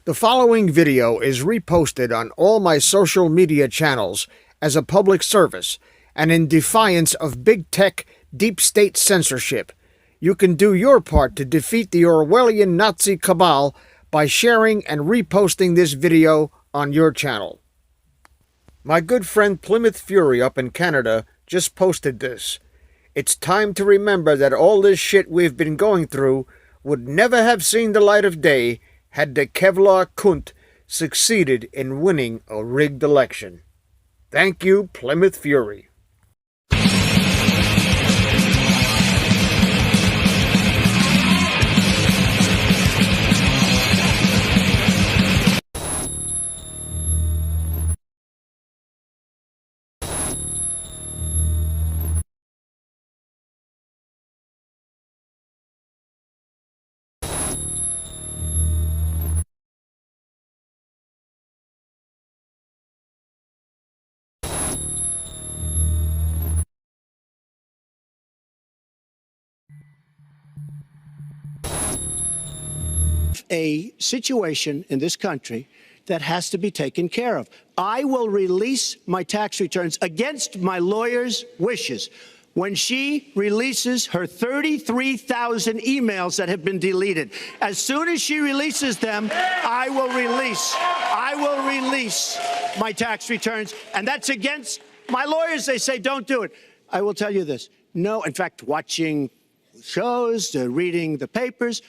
The following video is reposted on all my social media channels as a public service and in defiance of big tech, deep state censorship. You can do your part to defeat the Orwellian Nazi cabal by sharing and reposting this video on your channel. My good friend Plymouth Fury up in Canada just posted this. It's time to remember that all this shit we've been going through would never have seen the light of day had the Kevlar Kunt succeeded in winning a rigged election. Thank you, Plymouth Fury. A situation in this country that has to be taken care of. I will release my tax returns against my lawyer's wishes when she releases her 33,000 emails that have been deleted. As soon as she releases them, I will release my tax returns, and that's against my lawyers. They say don't do it. I will tell you this. No, in fact, watching shows, reading the papers,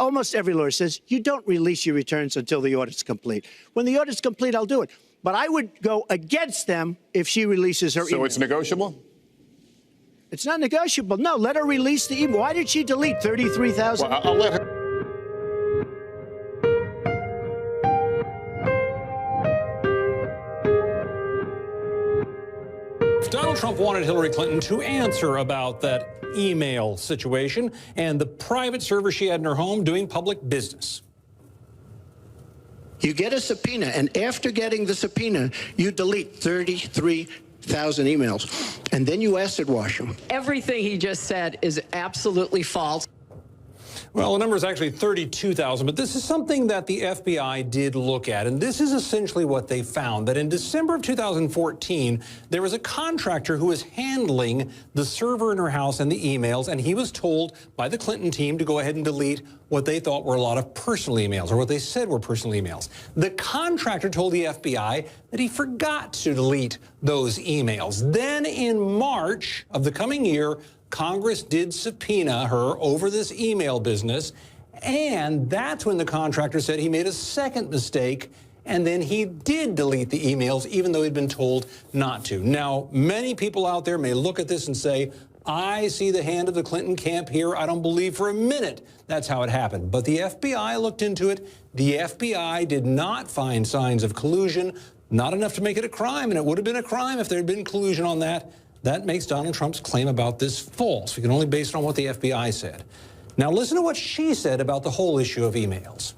almost every lawyer says, you don't release your returns until the audit's complete. When the audit's complete, I'll do it. But I would go against them if she releases her email. So it's negotiable? It's not negotiable. No, let her release the email. Why did she delete 33,000? Well, I'll let her. Donald Trump wanted Hillary Clinton to answer about that email situation and the private server she had in her home doing public business. You get a subpoena, and after getting the subpoena, you delete 33,000 emails, and then you acid wash them. Everything he just said is absolutely false. Well, the number is actually 32,000, but this is something that the FBI did look at, and this is essentially what they found, that in December of 2014, there was a contractor who was handling the server in her house and the emails, and he was told by the Clinton team to go ahead and delete what they thought were a lot of personal emails, or what they said were personal emails. The contractor told the FBI that he forgot to delete those emails. Then in March of the coming year, Congress did subpoena her over this email business, and that's when the contractor said he made a second mistake, and then he did delete the emails, even though he'd been told not to. Now, many people out there may look at this and say, I see the hand of the Clinton camp here. I don't believe for a minute that's how it happened. But the FBI looked into it. The FBI did not find signs of collusion, not enough to make it a crime, and it would have been a crime if there had been collusion on that. That makes Donald Trump's claim about this false. We can only base it on what the FBI said. Now listen to what she said about the whole issue of emails.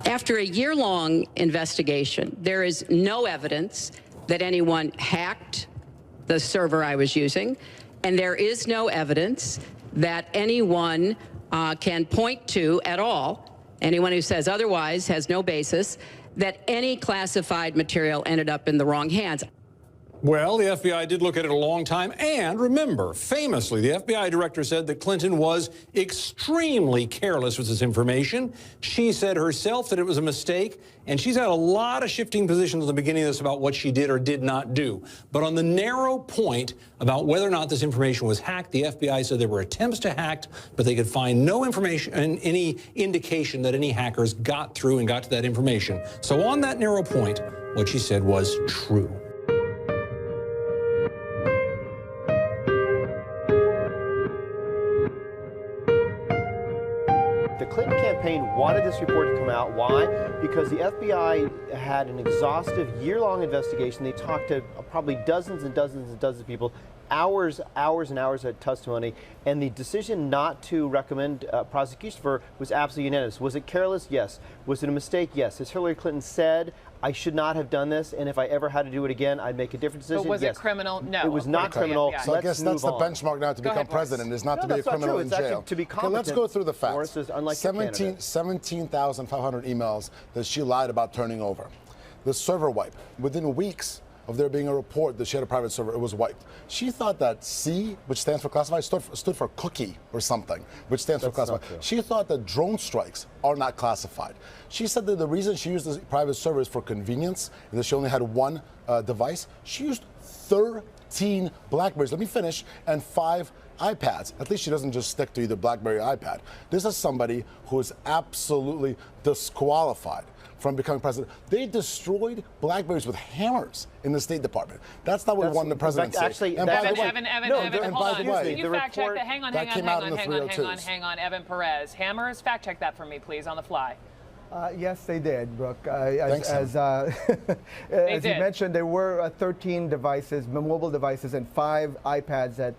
After a year-long investigation, there is no evidence that anyone hacked the server I was using, and there is no evidence that anyone can point to at all, anyone who says otherwise has no basis, that any classified material ended up in the wrong hands. Well, the FBI did look at it a long time, and remember, famously, the FBI director said that Clinton was extremely careless with this information. She said herself that it was a mistake, and she's had a lot of shifting positions at the beginning of this about what she did or did not do. But on the narrow point about whether or not this information was hacked, the FBI said there were attempts to hack, but they could find no information and any indication that any hackers got through and got to that information. So on that narrow point, what she said was true. The Clinton campaign wanted this report to come out. Why? Because the FBI had an exhaustive year-long investigation. They talked to probably dozens and dozens and dozens of people, hours and hours of testimony, and the decision not to recommend prosecution for her was absolutely unanimous. Was it careless? Yes. Was it a mistake? Yes. As Hillary Clinton said, I should not have done this, and if I ever had to do it again, I'd make a different decision. But was yes. it criminal? No. It was not criminal. So I guess that's the benchmark now to become president, is not to be a criminal in jail. To be okay, let's go through the facts. 17,500 emails that she lied about turning over. The server wipe. Within weeks of there being a report that she had a private server, it was wiped. She thought that C, which stands for classified, stood for cookie or something, which stands for classified. She thought that drone strikes are not classified. She said that the reason she used this private server is for convenience, and that she only had one device. She used 13 Blackberries, let me finish, and 5 iPads. At least she doesn't just stick to either BlackBerry or iPad. This is somebody who is absolutely disqualified from becoming president. They destroyed Blackberries with hammers in the State Department. That's not what we wanted the president to say. Actually, and Evan, hold on. Way, Can you fact check that? Hang on, Evan Perez. Hammers, fact check that for me, please, on the fly. Yes, they did, Brooke. As you mentioned, there were 13 devices, mobile devices, and 5 iPads that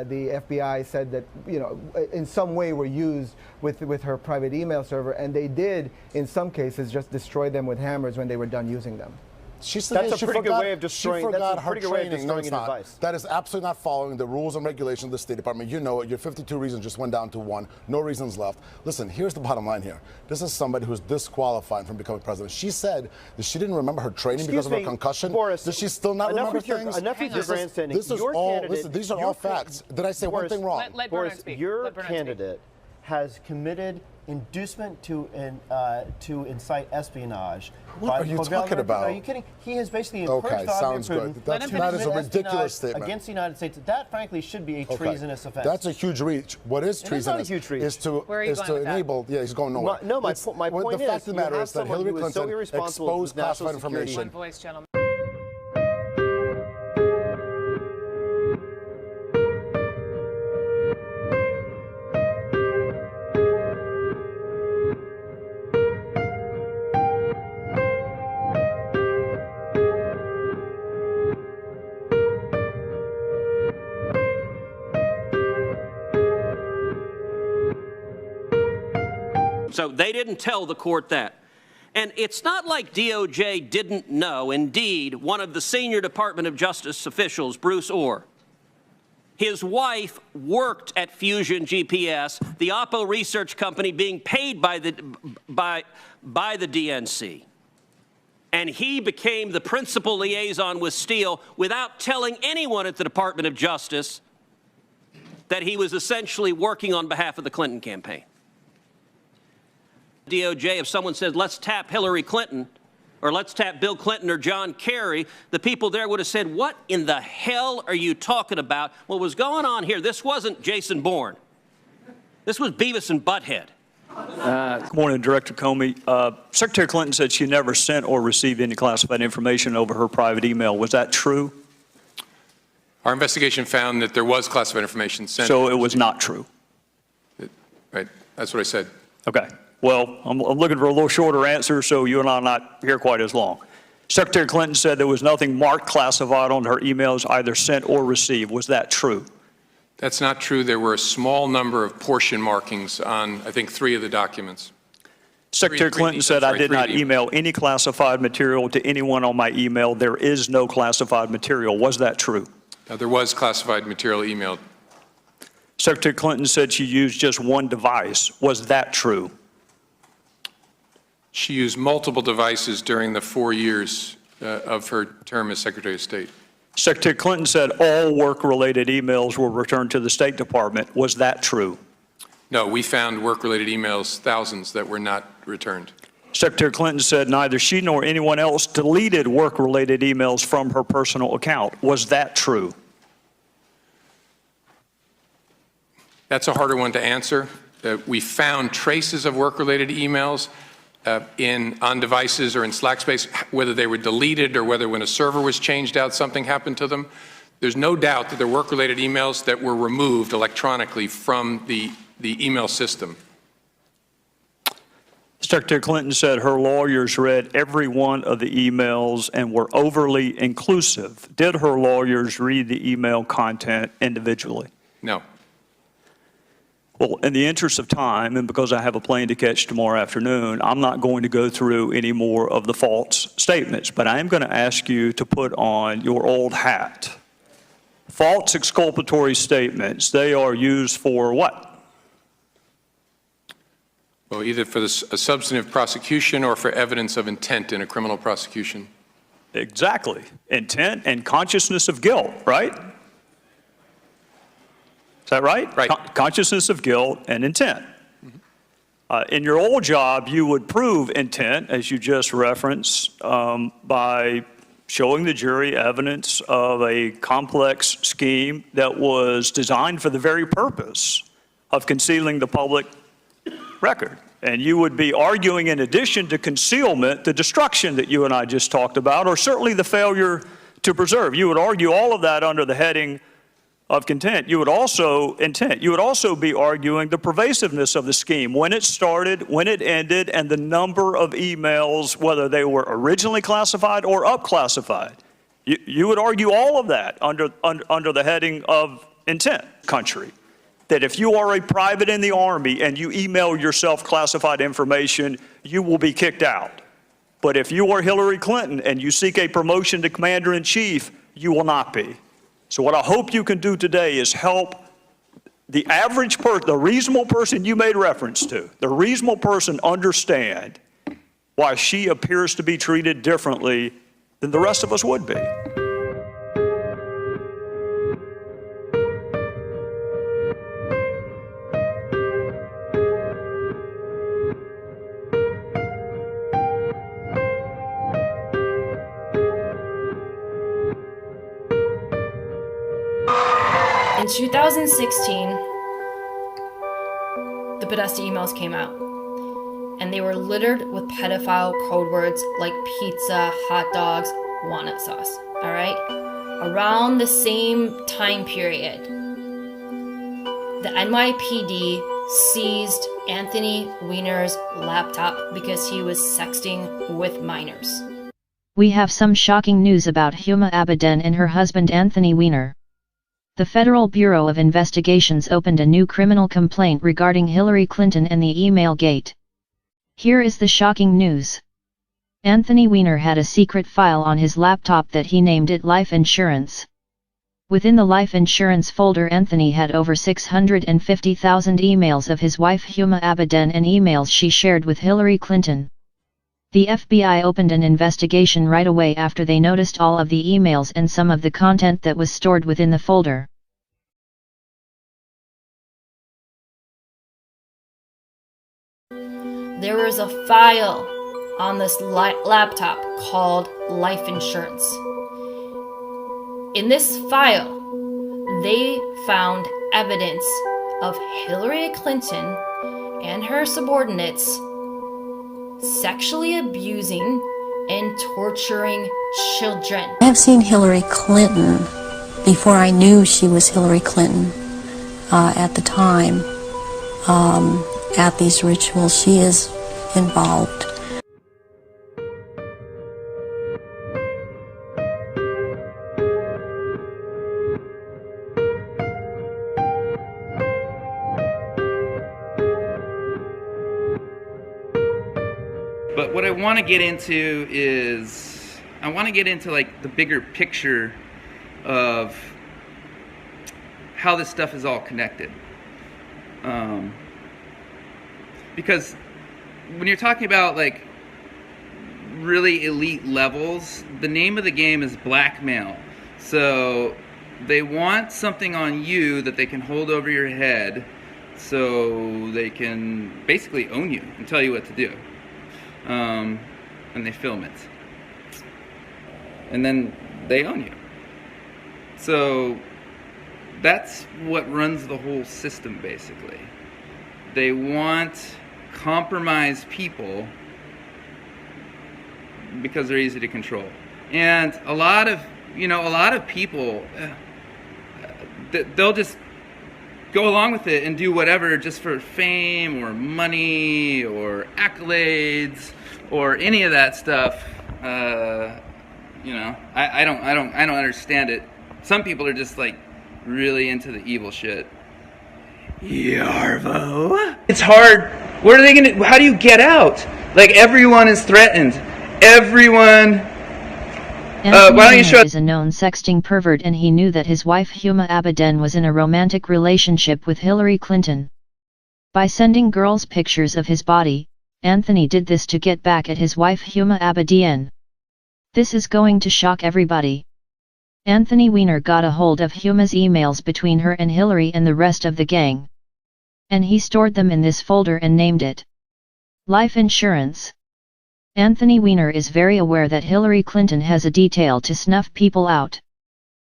the FBI said that, you know, in some way were used with her private email server, and they did, in some cases, just destroy them with hammers when they were done using them. She said that's a pretty good way of destroying. She forgot her training. No, it's not. That is absolutely not following the rules and regulations of the State Department. You know it. Your 52 reasons just went down to 1. No reasons left. Listen, here's the bottom line here. This is somebody who's disqualified from becoming president. She said that she didn't remember her training because of her concussion. Boris, does she still not remember things? Enough with your grandstanding. This is all. Listen, these are all facts. Did I say one thing wrong? Let Boris, speak. your candidate has committed inducement to incite espionage. What are you talking about? Are you kidding? He has basically encouraged sounds good. That is a ridiculous statement against the United States. That, frankly, should be a treasonous offense. That's a huge reach. What is treasonous is to enable. Yeah, he's going nowhere. No, my point the fact of the matter is that Hillary Clinton exposed classified information. One voice, gentlemen. So they didn't tell the court that. And it's not like DOJ didn't know. Indeed, one of the senior Department of Justice officials, Bruce Orr, his wife worked at Fusion GPS, the Oppo research company being paid by the DNC. And he became the principal liaison with Steele without telling anyone at the Department of Justice that he was essentially working on behalf of the Clinton campaign. DOJ, if someone said, let's tap Hillary Clinton, or let's tap Bill Clinton or John Kerry, the people there would have said, what in the hell are you talking about? What was going on here? This wasn't Jason Bourne. This was Beavis and Butthead. Good morning, Director Comey. Secretary Clinton said she never sent or received any classified information over her private email. Was that true? Our investigation found that there was classified information sent. So it was not true? Right. That's what I said. Okay. Well, I'm looking for a little shorter answer, so you and I are not here quite as long. Secretary Clinton said there was nothing marked classified on her emails, either sent or received. Was that true? That's not true. There were a small number of portion markings on, I think, 3 of the documents. Secretary Clinton said, I did not email any classified material to anyone on my email. There is no classified material. Was that true? There was classified material emailed. Secretary Clinton said she used just one device. Was that true? She used multiple devices during the 4 years of her term as Secretary of State. Secretary Clinton said all work-related emails were returned to the State Department. Was that true? No, we found work-related emails, thousands, that were not returned. Secretary Clinton said neither she nor anyone else deleted work-related emails from her personal account. Was that true? That's a harder one to answer. We found traces of work-related emails on devices or in Slack space, whether they were deleted or whether when a server was changed out, something happened to them. There's no doubt that there were work-related emails that were removed electronically from the email system. Secretary Clinton said her lawyers read every one of the emails and were overly inclusive. Did her lawyers read the email content individually? No. Well, in the interest of time, and because I have a plane to catch tomorrow afternoon, I'm not going to go through any more of the false statements, but I am going to ask you to put on your old hat. False exculpatory statements, they are used for what? Well, either for a substantive prosecution or for evidence of intent in a criminal prosecution. Exactly. Intent and consciousness of guilt, right? Is that right? Right. Consciousness of guilt and intent. In your old job, you would prove intent, as you just referenced, by showing the jury evidence of a complex scheme that was designed for the very purpose of concealing the public record. And you would be arguing, in addition to concealment, the destruction that you and I just talked about, or certainly the failure to preserve. You would argue all of that under the heading of intent. You would also be arguing the pervasiveness of the scheme, when it started, when it ended, and the number of emails, whether they were originally classified or up-classified. You would argue all of that under the heading of intent. Country, that if you are a private in the Army and you email yourself classified information, you will be kicked out. But if you are Hillary Clinton and you seek a promotion to Commander-in-Chief, you will not be. So what I hope you can do today is help the average person, the reasonable person you made reference to, the reasonable person understand why she appears to be treated differently than the rest of us would be. In 2016, the Podesta emails came out, and they were littered with pedophile code words like pizza, hot dogs, walnut sauce, all right? Around the same time period, the NYPD seized Anthony Weiner's laptop because he was sexting with minors. We have some shocking news about Huma Abedin and her husband Anthony Weiner. The Federal Bureau of Investigations opened a new criminal complaint regarding Hillary Clinton and the email gate. Here is the shocking news. Anthony Weiner had a secret file on his laptop that he named it Life Insurance. Within the Life Insurance folder, Anthony had over 650,000 emails of his wife Huma Abedin and emails she shared with Hillary Clinton. The FBI opened an investigation right away after they noticed all of the emails and some of the content that was stored within the folder. There was a file on this laptop called Life Insurance. In this file, they found evidence of Hillary Clinton and her subordinates sexually abusing and torturing children. I have seen Hillary Clinton before I knew she was Hillary Clinton at the time. At these rituals, she is involved. But what I want to get into is, I want to get into like the bigger picture of how this stuff is all connected. Because when you're talking about like really elite levels, the name of the game is blackmail. So they want something on you that they can hold over your head so they can basically own you and tell you what to do. And they film it. And then they own you. So that's what runs the whole system, basically. They want compromised people because they're easy to control. And a lot of people, they'll just go along with it and do whatever just for fame or money or accolades or any of that stuff. You know, I don't understand it. Some people are just like really into the evil shit. Yarvo. It's hard. What are they gonna? How do you get out? Like everyone is threatened. Everyone. Anthony Weiner is a known sexting pervert, and he knew that his wife Huma Abedin was in a romantic relationship with Hillary Clinton. By sending girls pictures of his body, Anthony did this to get back at his wife Huma Abedin. This is going to shock everybody. Anthony Weiner got a hold of Huma's emails between her and Hillary and the rest of the gang. And he stored them in this folder and named it Life Insurance. Anthony Weiner is very aware that Hillary Clinton has a detail to snuff people out.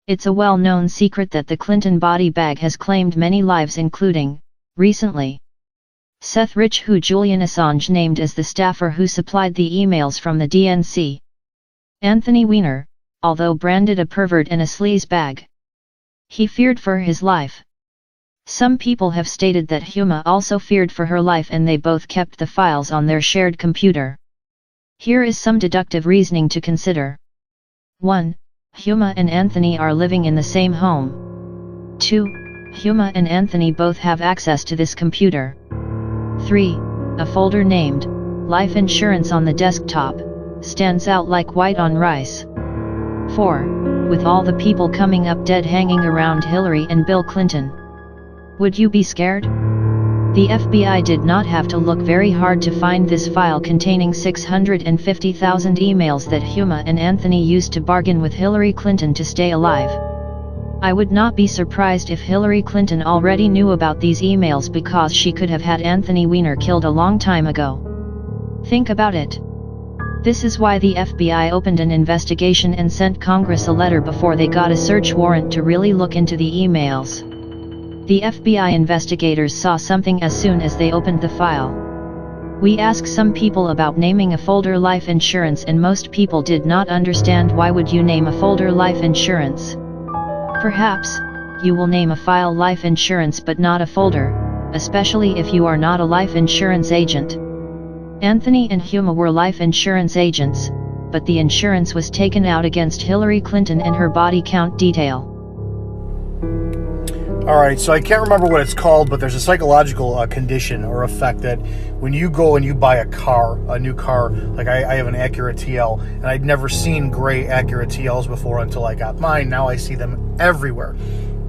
It's a well-known secret that the Clinton body bag has claimed many lives, including, recently, Seth Rich, who Julian Assange named as the staffer who supplied the emails from the DNC. Anthony Weiner, although branded a pervert and a sleazebag, he feared for his life. Some people have stated that Huma also feared for her life, and they both kept the files on their shared computer. Here is some deductive reasoning to consider. 1. Huma and Anthony are living in the same home. 2. Huma and Anthony both have access to this computer. 3. A folder named Life Insurance on the desktop stands out like white on rice. 4. With all the people coming up dead hanging around Hillary and Bill Clinton, would you be scared? The FBI did not have to look very hard to find this file containing 650,000 emails that Huma and Anthony used to bargain with Hillary Clinton to stay alive. I would not be surprised if Hillary Clinton already knew about these emails, because she could have had Anthony Weiner killed a long time ago. Think about it. This is why the FBI opened an investigation and sent Congress a letter before they got a search warrant to really look into the emails. The FBI investigators saw something as soon as they opened the file. We asked some people about naming a folder Life Insurance, and most people did not understand why would you name a folder Life Insurance. Perhaps, you will name a file Life Insurance but not a folder, especially if you are not a life insurance agent. Anthony and Huma were life insurance agents, but the insurance was taken out against Hillary Clinton and her body count detail. Alright, so I can't remember what it's called, but there's a psychological condition or effect that when you go and you buy a new car, like I have an Acura TL, and I'd never seen gray Acura TLs before until I got mine. Now I see them everywhere.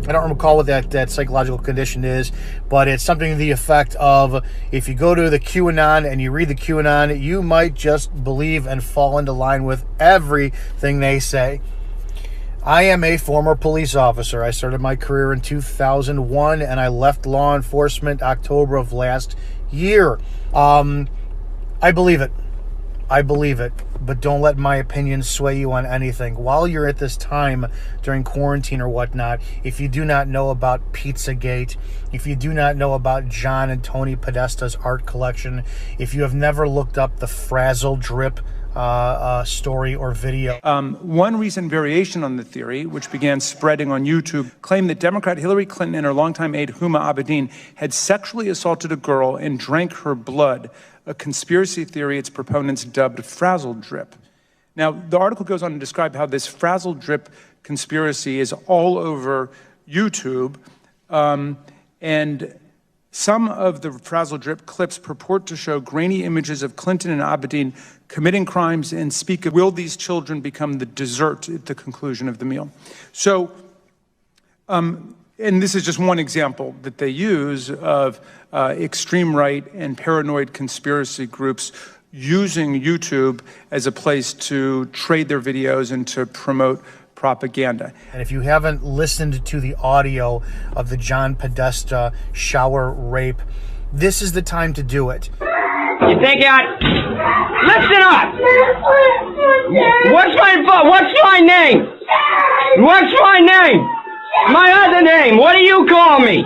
I don't recall what that psychological condition is, but it's something to the effect of, if you go to the QAnon and you read the QAnon, you might just believe and fall into line with everything they say. I am a former police officer. I started my career in 2001, and I left law enforcement October of last year. I believe it. I believe it, but don't let my opinion sway you on anything. While you're at this time during quarantine or whatnot, if you do not know about Pizzagate, if you do not know about John and Tony Podesta's art collection, if you have never looked up the Frazzle Drip story or video. One recent variation on the theory, which began spreading on YouTube, claimed that Democrat Hillary Clinton and her longtime aide Huma Abedin had sexually assaulted a girl and drank her blood, a conspiracy theory its proponents dubbed Frazzle Drip. Now, the article goes on to describe how this Frazzle Drip conspiracy is all over YouTube, and some of the Frazzle Drip clips purport to show grainy images of Clinton and Abedin committing crimes and speak of, will these children become the dessert at the conclusion of the meal? So, and this is just one example that they use of extreme right and paranoid conspiracy groups using YouTube as a place to trade their videos and to promote propaganda. And if you haven't listened to the audio of the John Podesta shower rape, this is the time to do it. You think listen up! What's my name? What's my name? My other name. What do you call me?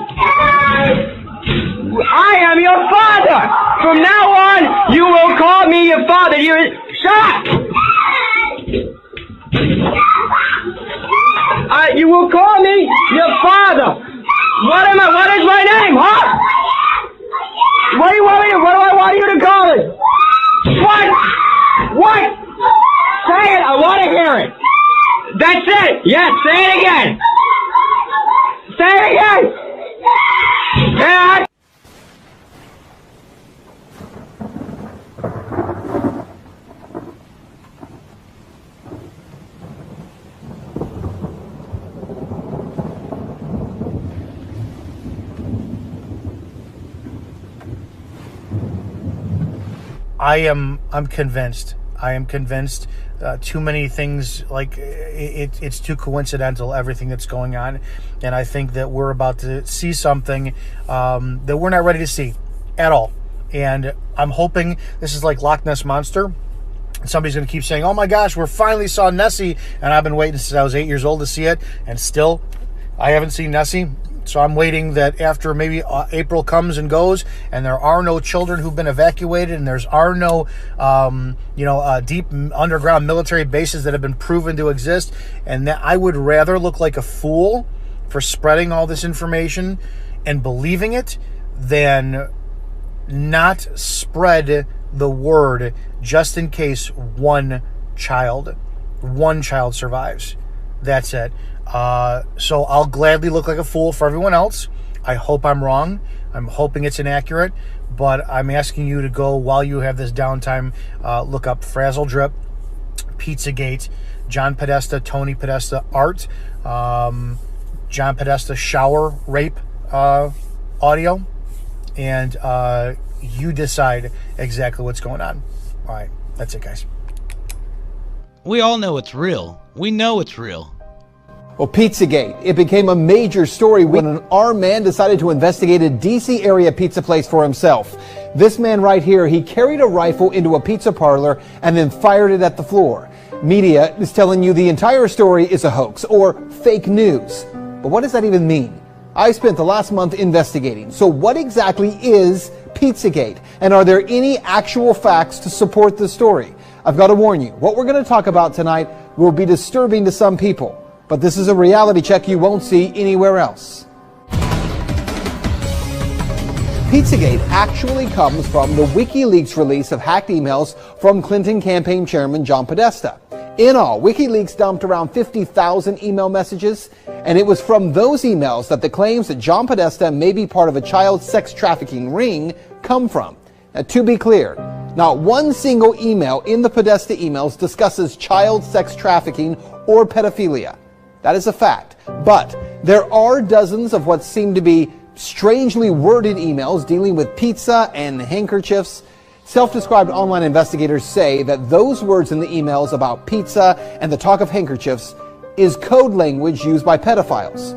I am your father. From now on, you will call me your father. Shut up! You will call me your father. What is my hear it. That's it. Yes, say it again. Say it again. Yeah. I'm convinced. I am convinced. Too many things, like it's too coincidental, everything that's going on, and I think that we're about to see something that we're not ready to see at all. And I'm hoping this is like Loch Ness Monster. Somebody's going to keep saying, "Oh my gosh, we finally saw Nessie," and I've been waiting since I was 8 years old to see it, and still I haven't seen Nessie. So I'm waiting that after maybe April comes and goes, and there are no children who've been evacuated, and there's no, deep underground military bases that have been proven to exist, and that I would rather look like a fool for spreading all this information and believing it than not spread the word just in case one child survives. That's it. So I'll gladly look like a fool for everyone else. I hope I'm wrong. I'm hoping it's inaccurate, but I'm asking you to go, while you have this downtime, look up Frazzle Drip, Pizzagate, John Podesta, Tony Podesta art, John Podesta shower rape audio, and you decide exactly what's going on. All right, that's it, guys. We all know it's real. We know it's real. Well, Pizzagate, it became a major story when an armed man decided to investigate a D.C. area pizza place for himself. This man right here, he carried a rifle into a pizza parlor and then fired it at the floor. Media is telling you the entire story is a hoax or fake news. But what does that even mean? I spent the last month investigating. So what exactly is Pizzagate? And are there any actual facts to support the story? I've got to warn you, what we're going to talk about tonight will be disturbing to some people. But this is a reality check you won't see anywhere else. Pizzagate actually comes from the WikiLeaks release of hacked emails from Clinton campaign chairman John Podesta. In all, WikiLeaks dumped around 50,000 email messages, and it was from those emails that the claims that John Podesta may be part of a child sex trafficking ring come from. Now, to be clear, not one single email in the Podesta emails discusses child sex trafficking or pedophilia. That is a fact. But there are dozens of what seem to be strangely worded emails dealing with pizza and handkerchiefs. Self-described online investigators say that those words in the emails about pizza and the talk of handkerchiefs is code language used by pedophiles.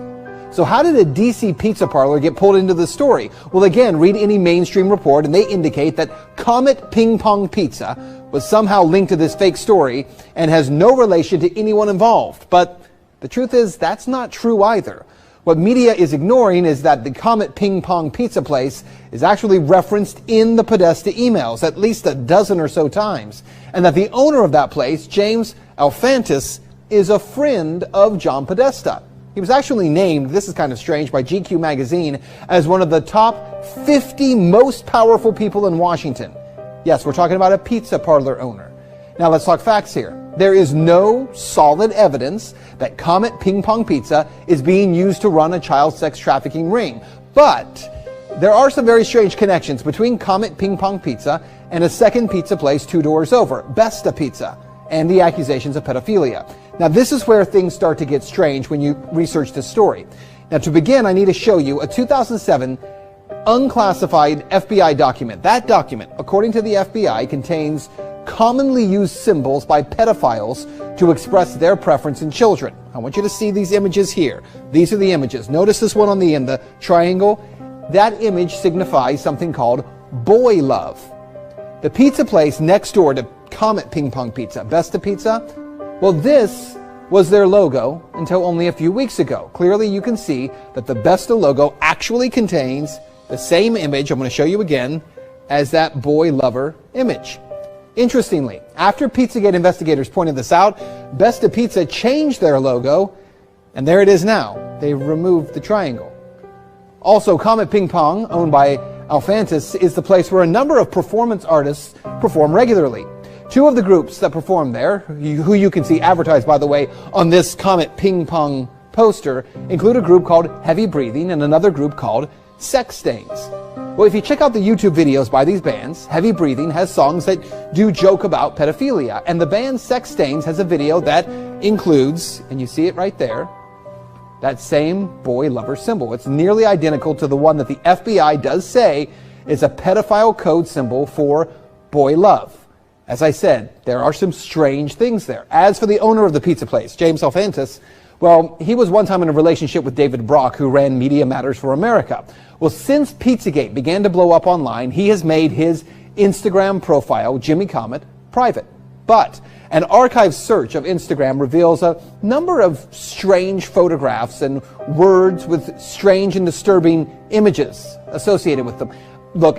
So how did a DC pizza parlor get pulled into this story? Well, again, read any mainstream report and they indicate that Comet Ping Pong Pizza was somehow linked to this fake story and has no relation to anyone involved. But the truth is, that's not true either. What media is ignoring is that the Comet Ping Pong Pizza place is actually referenced in the Podesta emails at least a dozen or so times, and that the owner of that place, James Alfantis, is a friend of John Podesta. He was actually named, this is kind of strange, by GQ magazine as one of the top 50 most powerful people in Washington. Yes, we're talking about a pizza parlor owner. Now let's talk facts here. There is no solid evidence that Comet Ping Pong Pizza is being used to run a child sex trafficking ring. But there are some very strange connections between Comet Ping Pong Pizza and a second pizza place 2 doors over, Besta Pizza, and the accusations of pedophilia. Now this is where things start to get strange when you research this story. Now to begin, I need to show you a 2007 unclassified FBI document. That document, according to the FBI, contains commonly used symbols by pedophiles to express their preference in children. I want you to see these images here. These are the images. Notice this one on the end, the triangle. That image signifies something called boy love. The pizza place next door to Comet Ping Pong Pizza, Besta Pizza, well, this was their logo until only a few weeks ago. Clearly you can see that the Besta logo actually contains the same image, I'm going to show you again, as that boy lover image. Interestingly, after Pizzagate investigators pointed this out, Besta Pizza changed their logo, and there it is now. They removed the triangle. Also, Comet Ping Pong, owned by Alfantis, is the place where a number of performance artists perform regularly. Two of the groups that performed there, who you can see advertised, by the way, on this Comet Ping Pong poster, include a group called Heavy Breathing and another group called Sex Stains. Well, if you check out the YouTube videos by these bands, Heavy Breathing has songs that do joke about pedophilia, and the band Sex Stains has a video that includes, and you see it right there, that same boy lover symbol. It's nearly identical to the one that the FBI does say is a pedophile code symbol for boy love. As I said, there are some strange things there. As for the owner of the pizza place, James Alfantis, well, he was one time in a relationship with David Brock, who ran Media Matters for America. Well, since Pizzagate began to blow up online, he has made his Instagram profile, Jimmy Comet, private. But an archive search of Instagram reveals a number of strange photographs and words with strange and disturbing images associated with them. Look,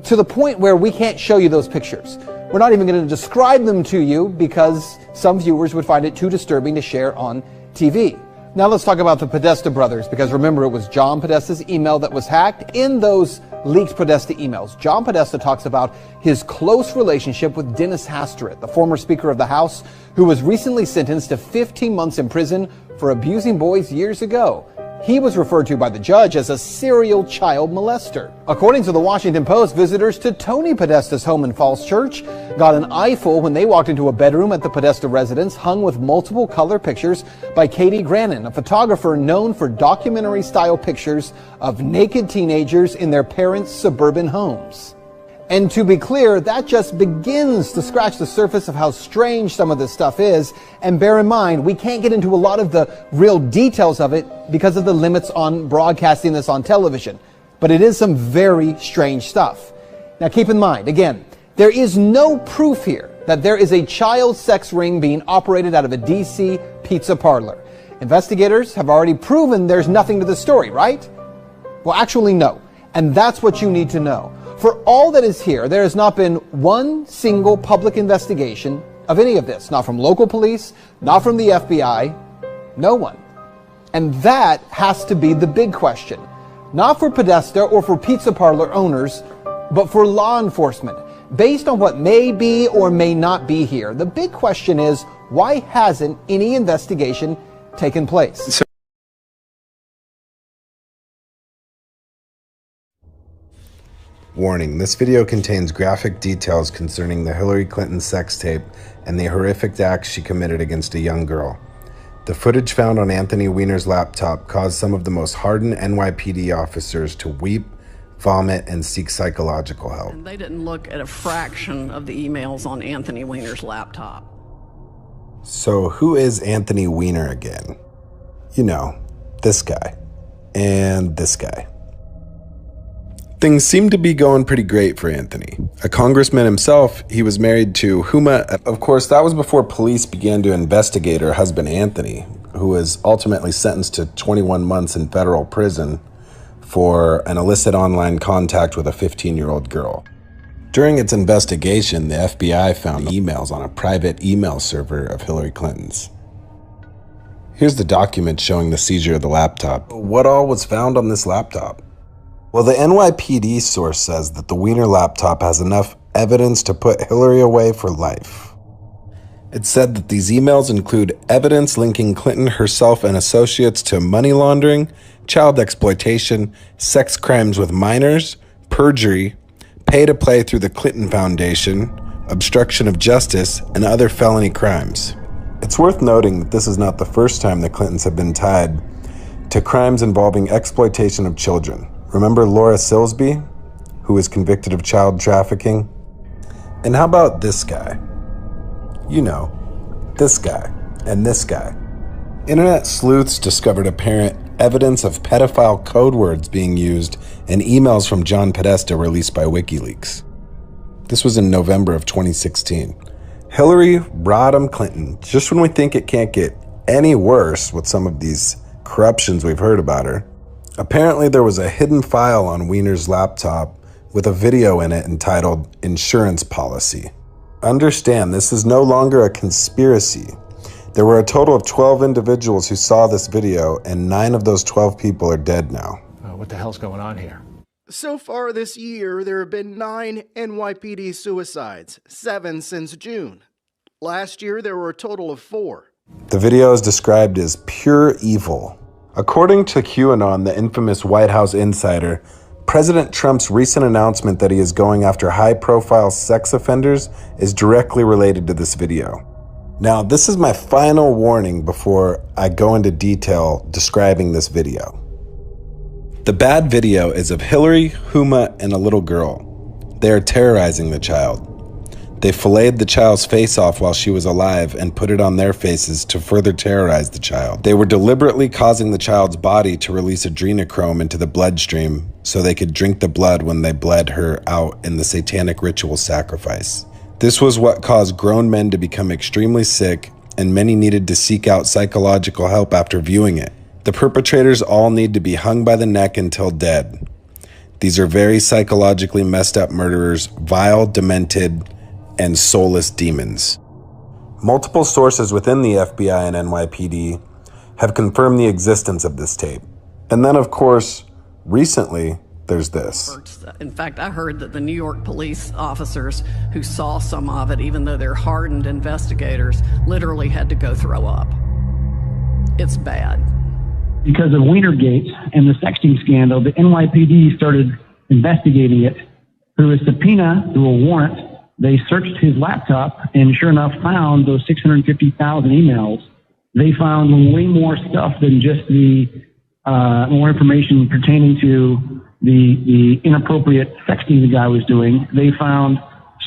to the point where we can't show you those pictures. We're not even going to describe them to you because some viewers would find it too disturbing to share on TV. Now let's talk about the Podesta brothers, because remember, it was John Podesta's email that was hacked. In those leaked Podesta emails, John Podesta talks about his close relationship with Dennis Hastert, the former Speaker of the House, who was recently sentenced to 15 months in prison for abusing boys years ago. He was referred to by the judge as a serial child molester. According to the Washington Post, visitors to Tony Podesta's home in Falls Church got an eyeful when they walked into a bedroom at the Podesta residence hung with multiple color pictures by Katie Grannon, a photographer known for documentary-style pictures of naked teenagers in their parents' suburban homes. And to be clear, that just begins to scratch the surface of how strange some of this stuff is. And bear in mind, we can't get into a lot of the real details of it because of the limits on broadcasting this on television. But it is some very strange stuff. Now keep in mind, again, there is no proof here that there is a child sex ring being operated out of a DC pizza parlor. Investigators have already proven there's nothing to the story, right? Well, actually, no. And that's what you need to know. For all that is here, there has not been one single public investigation of any of this. Not from local police, not from the FBI, no one. And that has to be the big question. Not for Podesta or for pizza parlor owners, but for law enforcement. Based on what may be or may not be here, the big question is, why hasn't any investigation taken place? Warning, this video contains graphic details concerning the Hillary Clinton sex tape and the horrific acts she committed against a young girl. The footage found on Anthony Weiner's laptop caused some of the most hardened NYPD officers to weep, vomit, and seek psychological help. And they didn't look at a fraction of the emails on Anthony Weiner's laptop. So who is Anthony Weiner again? You know, this guy. And this guy. Things seem to be going pretty great for Anthony. A congressman himself, he was married to Huma. Of course, that was before police began to investigate her husband Anthony, who was ultimately sentenced to 21 months in federal prison for an illicit online contact with a 15-year-old girl. During its investigation, the FBI found emails on a private email server of Hillary Clinton's. Here's the document showing the seizure of the laptop. What all was found on this laptop? Well, the NYPD source says that the Weiner laptop has enough evidence to put Hillary away for life. It said that these emails include evidence linking Clinton herself and associates to money laundering, child exploitation, sex crimes with minors, perjury, pay to play through the Clinton Foundation, obstruction of justice, and other felony crimes. It's worth noting that this is not the first time the Clintons have been tied to crimes involving exploitation of children. Remember Laura Silsby, who was convicted of child trafficking? And how about this guy? You know, this guy and this guy. Internet sleuths discovered apparent evidence of pedophile code words being used in emails from John Podesta released by WikiLeaks. This was in November of 2016. Hillary Rodham Clinton, just when we think it can't get any worse with some of these corruptions we've heard about her, apparently there was a hidden file on Weiner's laptop with a video in it entitled Insurance Policy. Understand, this is no longer a conspiracy. There were a total of 12 individuals who saw this video, and 9 of those 12 people are dead now. What the hell's going on here? So far this year, there have been 9 NYPD suicides, 7 since June. Last year, there were a total of 4. The video is described as pure evil. According to QAnon, the infamous White House insider, President Trump's recent announcement that he is going after high-profile sex offenders is directly related to this video. Now, this is my final warning before I go into detail describing this video. The bad video is of Hillary, Huma, and a little girl. They are terrorizing the child. They filleted the child's face off while she was alive and put it on their faces to further terrorize the child. They were deliberately causing the child's body to release adrenochrome into the bloodstream so they could drink the blood when they bled her out in the satanic ritual sacrifice. This was what caused grown men to become extremely sick, and many needed to seek out psychological help after viewing it. The perpetrators all need to be hung by the neck until dead. These are very psychologically messed up murderers, vile, demented, and soulless demons. Multiple sources within the FBI and NYPD have confirmed the existence of this tape. And then, of course, recently, there's this. In fact, I heard that the New York police officers who saw some of it, even though they're hardened investigators, literally had to go throw up. It's bad. Because of Wienergate and the sexting scandal, the NYPD started investigating it. Through a subpoena, through a warrant, they searched his laptop and sure enough found those 650,000 emails. They found way more stuff than just the more information pertaining to the inappropriate sexting the guy was doing. They found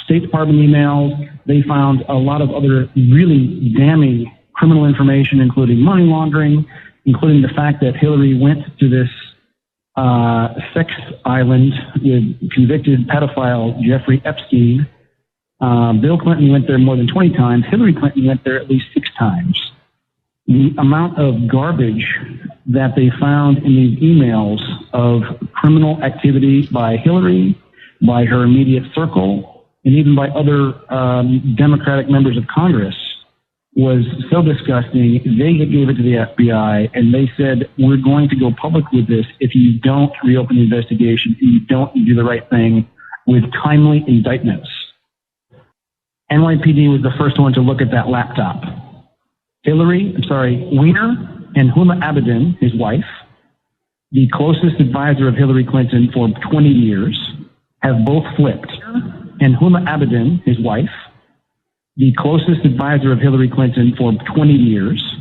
State Department emails. They found a lot of other really damning criminal information, including money laundering, including the fact that Hillary went to this sex island with convicted pedophile Jeffrey Epstein. Bill Clinton went there more than 20 times. Hillary Clinton went there at least 6 times. The amount of garbage that they found in these emails of criminal activity by Hillary, by her immediate circle, and even by other Democratic members of Congress was so disgusting. They gave it to the FBI, and they said, we're going to go public with this if you don't reopen the investigation, and you don't do the right thing with timely indictments. NYPD was the first one to look at that laptop. Weiner and Huma Abedin, his wife, the closest advisor of Hillary Clinton for 20 years, have both flipped. And Huma Abedin, his wife, the closest advisor of Hillary Clinton for 20 years,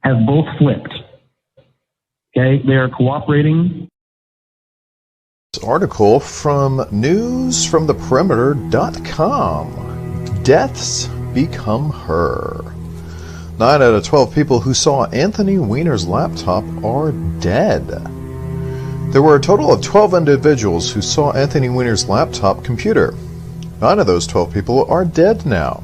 have both flipped. Okay, they are cooperating. This article from newsfromtheperimeter.com. Deaths become her. 9 out of 12 people who saw Anthony Weiner's laptop are dead. There were a total of 12 individuals who saw Anthony Weiner's laptop computer. 9 of those 12 people are dead now.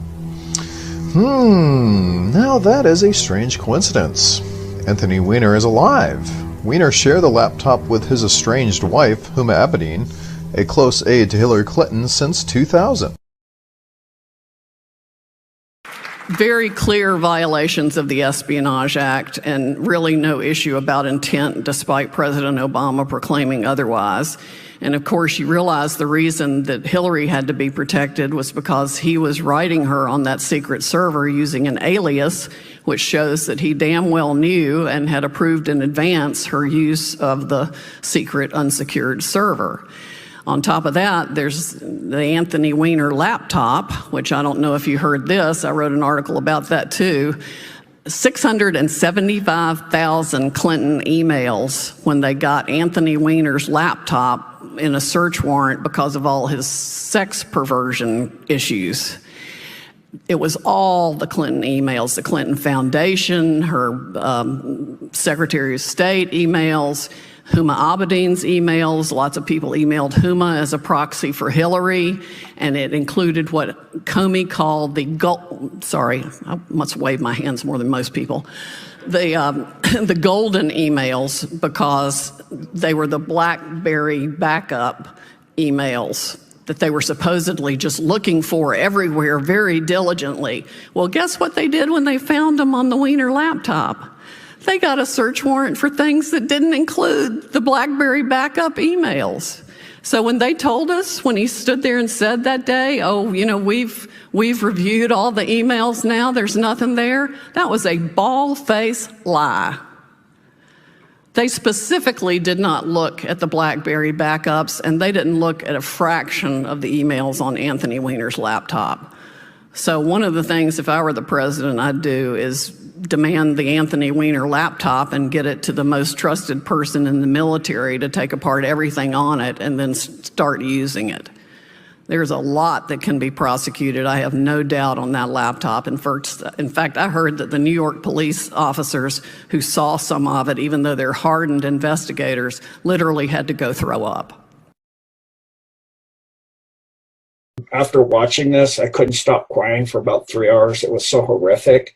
Now that is a strange coincidence. Anthony Weiner is alive. Weiner shared the laptop with his estranged wife, Huma Abedin, a close aide to Hillary Clinton since 2000. Very clear violations of the Espionage Act and really no issue about intent despite President Obama proclaiming otherwise. And of course, you realize the reason that Hillary had to be protected was because he was writing her on that secret server using an alias, which shows that he damn well knew and had approved in advance her use of the secret unsecured server. On top of that, there's the Anthony Weiner laptop, which I don't know if you heard this. I wrote an article about that too. 675,000 Clinton emails when they got Anthony Weiner's laptop in a search warrant because of all his sex perversion issues. It was all the Clinton emails, the Clinton Foundation, her Secretary of State emails, Huma Abedin's emails. Lots of people emailed Huma as a proxy for Hillary, and it included what Comey called the sorry, I must wave my hands more than most people. The golden emails, because they were the BlackBerry backup emails that they were supposedly just looking for everywhere very diligently. Well, guess what they did when they found them on the Weiner laptop? They got a search warrant for things that didn't include the BlackBerry backup emails. So when they told us, when he stood there and said that day, oh, you know, we've reviewed all the emails now, there's nothing there, that was a bald-faced lie. They specifically did not look at the BlackBerry backups, and they didn't look at a fraction of the emails on Anthony Weiner's laptop. So one of the things, if I were the president, I'd do is demand the Anthony Weiner laptop and get it to the most trusted person in the military to take apart everything on it and then start using it. There's a lot that can be prosecuted, I have no doubt, on that laptop. In fact, I heard that the New York police officers who saw some of it, even though they're hardened investigators, literally had to go throw up. After watching this, I couldn't stop crying for about 3 hours. It was so horrific.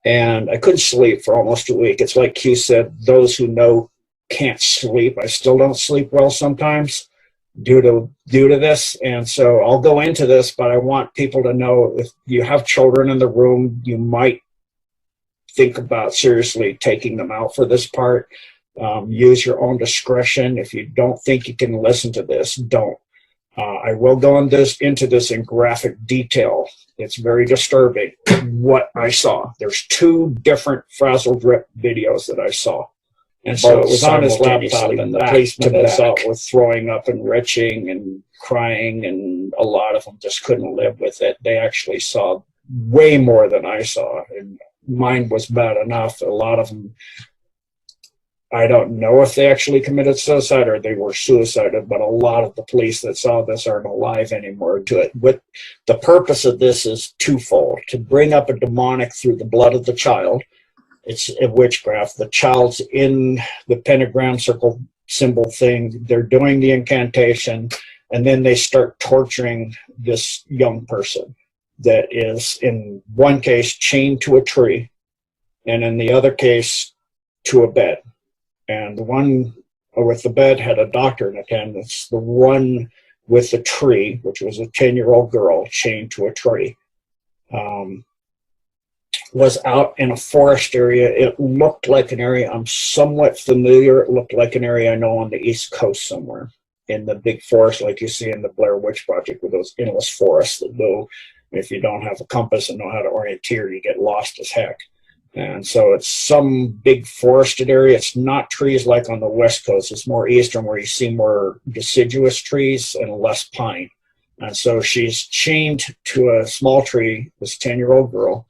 And I couldn't sleep for almost a week. It's like Q said, those who know can't sleep. I still don't sleep well sometimes due to this. And so I'll go into this, but I want people to know if you have children in the room, you might think about seriously taking them out for this part. Use your own discretion. If you don't think you can listen to this, don't. I will go into this in graphic detail. It's very disturbing what I saw. There's 2 different frazzled rip videos that I saw. And so it was on his laptop, and the policeman was throwing up and retching and crying, and a lot of them just couldn't live with it. They actually saw way more than I saw, and mine was bad enough. A lot of them, I don't know if they actually committed suicide or they were suicided, but a lot of the police that saw this aren't alive anymore to it. With the purpose of this is twofold: to bring up a demonic through the blood of the child. It's a witchcraft. The child's in the pentagram circle symbol thing. They're doing the incantation, and then they start torturing this young person that is, in one case, chained to a tree, and in the other case, to a bed. And the one with the bed had a doctor in attendance. The one with the tree, which was a 10-year-old girl chained to a tree, was out in a forest area. It looked like an area I'm somewhat familiar. It looked like an area I know on the East Coast somewhere in the big forest, like you see in the Blair Witch Project, with those endless forests that go, if you don't have a compass and know how to orienteer, you get lost as heck. And so it's some big forested area. It's not trees like on the West Coast. It's more eastern, where you see more deciduous trees and less pine. And so she's chained to a small tree, this 10-year-old girl,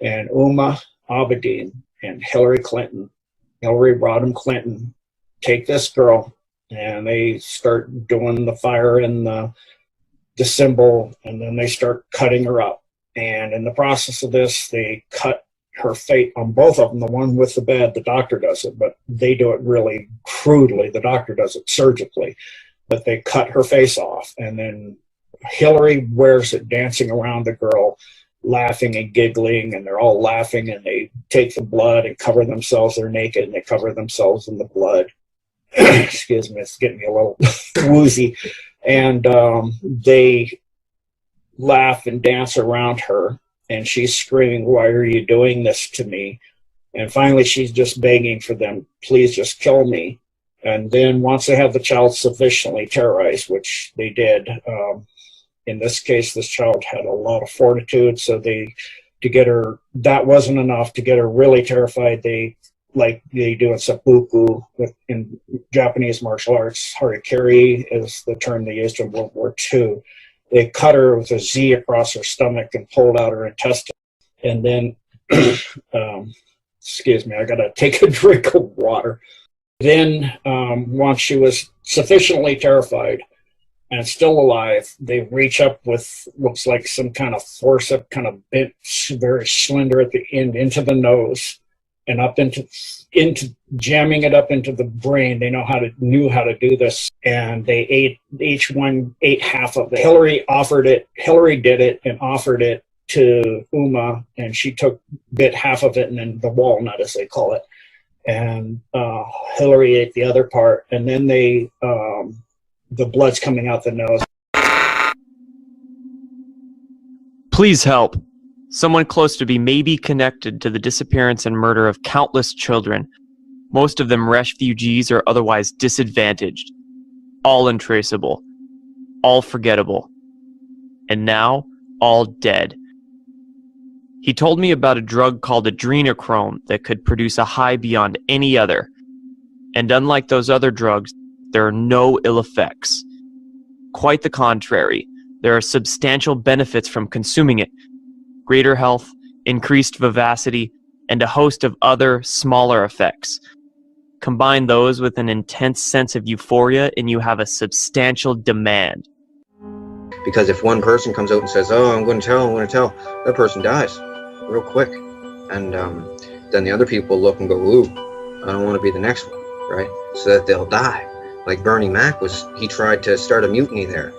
and Huma Abedin and Hillary Rodham Clinton take this girl, and they start doing the fire and the symbol, and then they start cutting her up. And in the process of this, they cut her fate on both of them. The one with the bed, the doctor does it, but they do it really crudely. The doctor does it surgically, but they cut her face off. And then Hillary wears it, dancing around the girl, laughing and giggling, and they're all laughing, and they take the blood and cover themselves. They're naked, and they cover themselves in the blood. Excuse me, it's getting me a little woozy. And they laugh and dance around her, and she's screaming, "Why are you doing this to me?" And finally, she's just begging for them, "Please just kill me." And then once they have the child sufficiently terrorized, which they did, in this case, this child had a lot of fortitude, so to get her, that wasn't enough. To get her really terrified, like they do in seppuku in Japanese martial arts, harikiri is the term they used in World War II. They cut her with a Z across her stomach and pulled out her intestine. And then, excuse me, I got to take a drink of water. Then, once she was sufficiently terrified and still alive, they reach up with, looks like some kind of forceps, kind of bent, very slender at the end, into the nose and up into jamming it up into the brain. They knew how to do this, and they each one ate half of it. Hillary did it and offered it to Huma, and she bit half of it, and then the walnut, as they call it, and Hillary ate the other part, and then the blood's coming out the nose. Please help. Someone close to me may be connected to the disappearance and murder of countless children, most of them refugees or otherwise disadvantaged. all untraceable, all forgettable, and now all dead. He told me about a drug called adrenochrome that could produce a high beyond any other. And unlike those other drugs, there are no ill effects. Quite the contrary, there are substantial benefits from consuming it. Greater health, increased vivacity, and a host of other, smaller effects. Combine those with an intense sense of euphoria and you have a substantial demand. Because if one person comes out and says, oh, I'm going to tell, that person dies real quick. And then the other people look and go, ooh, I don't want to be the next one, right? So that they'll die. Like Bernie Mac he tried to start a mutiny there,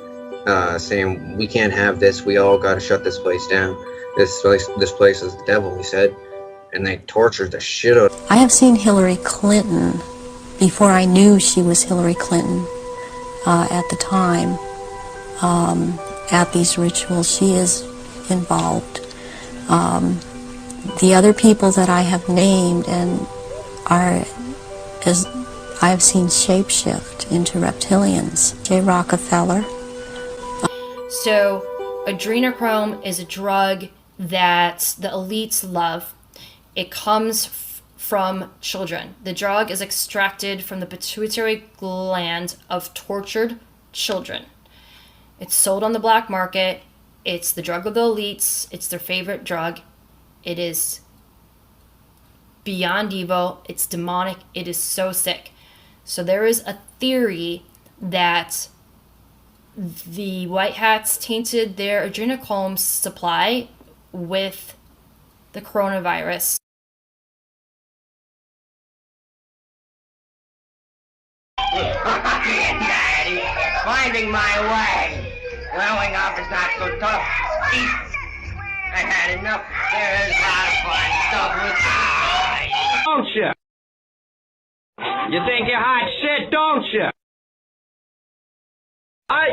saying, we can't have this, we all got to shut this place down. This place is the devil, he said. And they tortured the shit out of him. I have seen Hillary Clinton before I knew she was Hillary Clinton at the time. At these rituals, she is involved. The other people that I have named and are, as I have seen shapeshift into reptilians. J. Rockefeller. So, adrenochrome is a drug that the elites love. It comes from children. The drug is extracted from the pituitary gland of tortured children. It's sold on the black market. It's the drug of the elites. It's their favorite drug. It is beyond evil. It's demonic. It is so sick. So there is a theory that the white hats tainted their adrenochrome supply with the coronavirus. Daddy, finding my way. Growing up is not so tough. Eat. I had enough. There's a lot of fun stuff with eyes. Don't you? You think you're hot shit, don't you?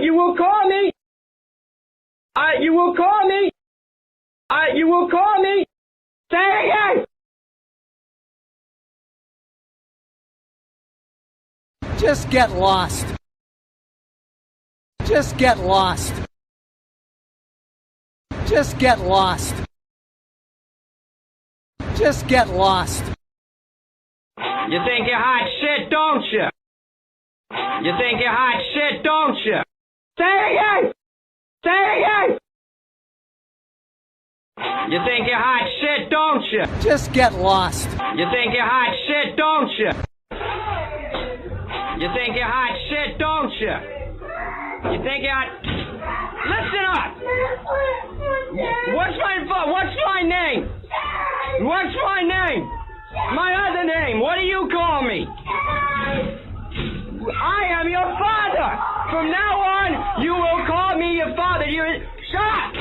You will call me. You will call me. You will call me. Say it again. Just get lost. Just get lost. Just get lost. Just get lost. You think you're hot shit, don't you? You think you're hot shit, don't you? Say it again. Say it again. You think you're hot shit, don't you? Just get lost. You think you're hot shit, don't you? You think you're hot shit, don't you? You think you're hot... Listen up! What's my name? What's my name? My other name. What do you call me? I am your father. From now on, you will call me your father. Shut up!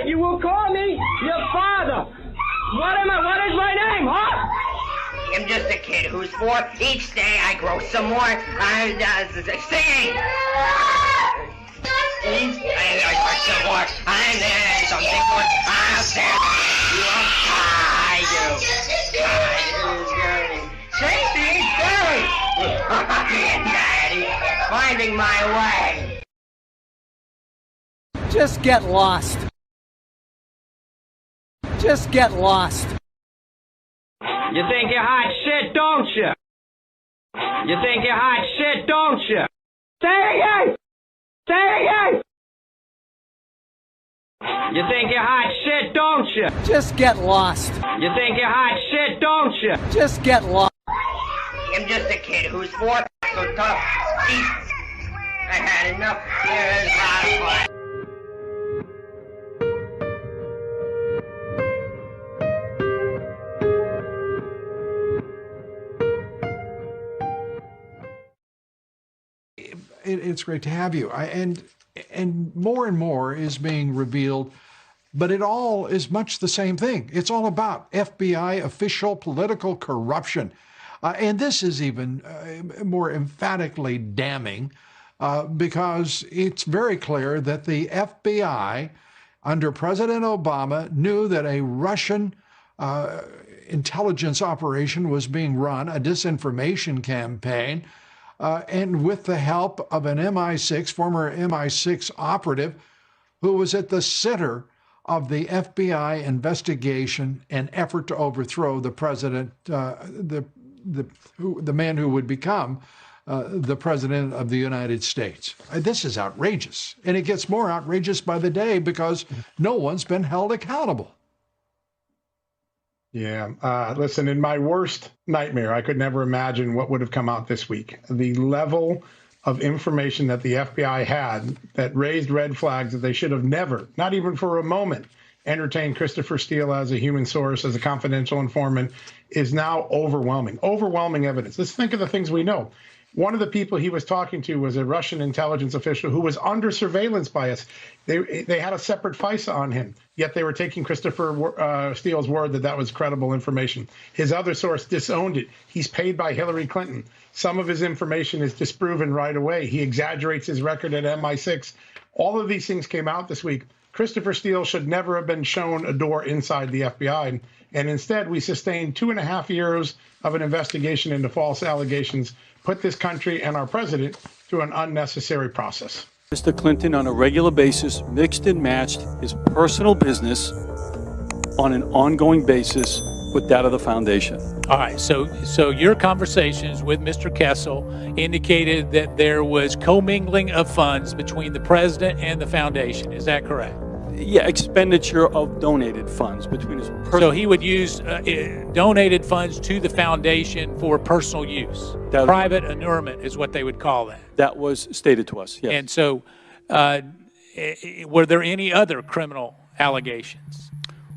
You will call me your father. What is my name, huh? I'm just a kid who's 4. Each day I grow some more. Singing. Each day I grow some more. And then something more. I'll say Daddy, finding my way. Just get lost. Just get lost. You think you're hot shit, don't you? You think you're hot shit, don't you? Say it again! Say it again! You think you're hot shit, don't you? Just get lost. You think you're hot shit, don't you? Just get lost. I'm just a kid who's 4. So tough. Eat. I had enough. There's a lot of fun. It's great to have you. And more is being revealed, but it all is much the same thing. It's all about FBI official political corruption. And this is even more emphatically damning because it's very clear that the FBI under President Obama knew that a Russian intelligence operation was being run, a disinformation campaign, and with the help of an former MI6 operative who was at the center of the FBI investigation and effort to overthrow the president, the man who would become the president of the United States. This is outrageous, and it gets more outrageous by the day because no one's been held accountable. Yeah. Listen, in my worst nightmare, I could never imagine what would have come out this week. The level of information that the FBI had that raised red flags that they should have never, not even for a moment, entertained Christopher Steele as a human source, as a confidential informant, is now overwhelming. Overwhelming evidence. Let's think of the things we know. One of the people he was talking to was a Russian intelligence official who was under surveillance by us. They had a separate FISA on him, yet they were taking Christopher Steele's word that that was credible information. His other source disowned it. He's paid by Hillary Clinton. Some of his information is disproven right away. He exaggerates his record at MI6. All of these things came out this week. Christopher Steele should never have been shown a door inside the FBI. And instead, we sustained 2.5 years of an investigation into false allegations, put this country and our president through an unnecessary process. Mr. Clinton, on a regular basis, mixed and matched his personal business on an ongoing basis with that of the foundation. All right, so your conversations with Mr. Kessel indicated that there was commingling of funds between the president and the foundation. Is that correct? Yeah, expenditure of donated funds between his personal... So he would use donated funds to the foundation for personal use. Private annulment is what they would call that. That was stated to us, yes. And so were there any other criminal allegations?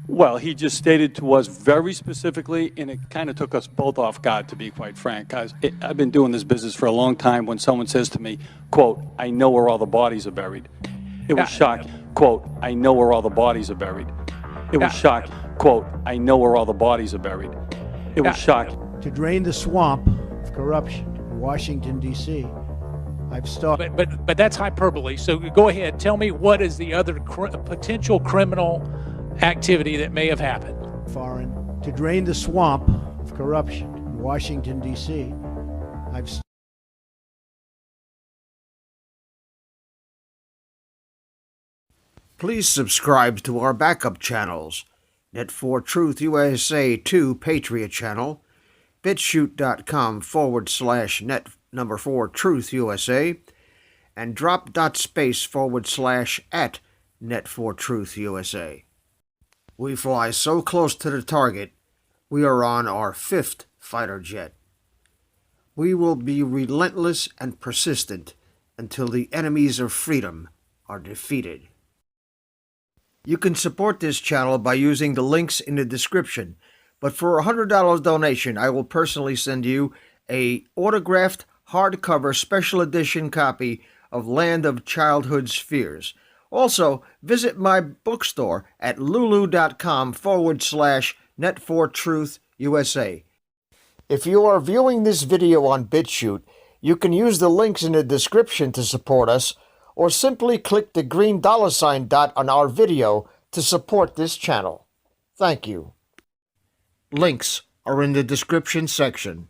Well, he just stated to us very specifically, and it kind of took us both off guard, to be quite frank. I've been doing this business for a long time. When someone says to me, quote, "I know where all the bodies are buried," it was shocking. Quote, "I know where all the bodies are buried." It was shocking. Quote, "I know where all the bodies are buried." It was shocking. To drain the swamp of corruption in Washington, D.C., I've started. But that's hyperbole. So go ahead. Tell me what is the other potential criminal activity that may have happened. Foreign. To drain the swamp of corruption in Washington, D.C., I've. Please subscribe to our backup channels, Net4Truth USA 2 Patriot channel, BitChute.com/net4Truth USA, and drop.space/ at Net4Truth USA. We fly so close to the target, we are on our 5th fighter jet. We will be relentless and persistent until the enemies of freedom are defeated. You can support this channel by using the links in the description, but for a $100 donation, I will personally send you a autographed hardcover special edition copy of Land of Childhood's Fears. Also, visit my bookstore at lulu.com/net4truth USA. If you are viewing this video on BitChute, you can use the links in the description to support us, or simply click the green $ dot on our video to support this channel. Thank you. Links are in the description section.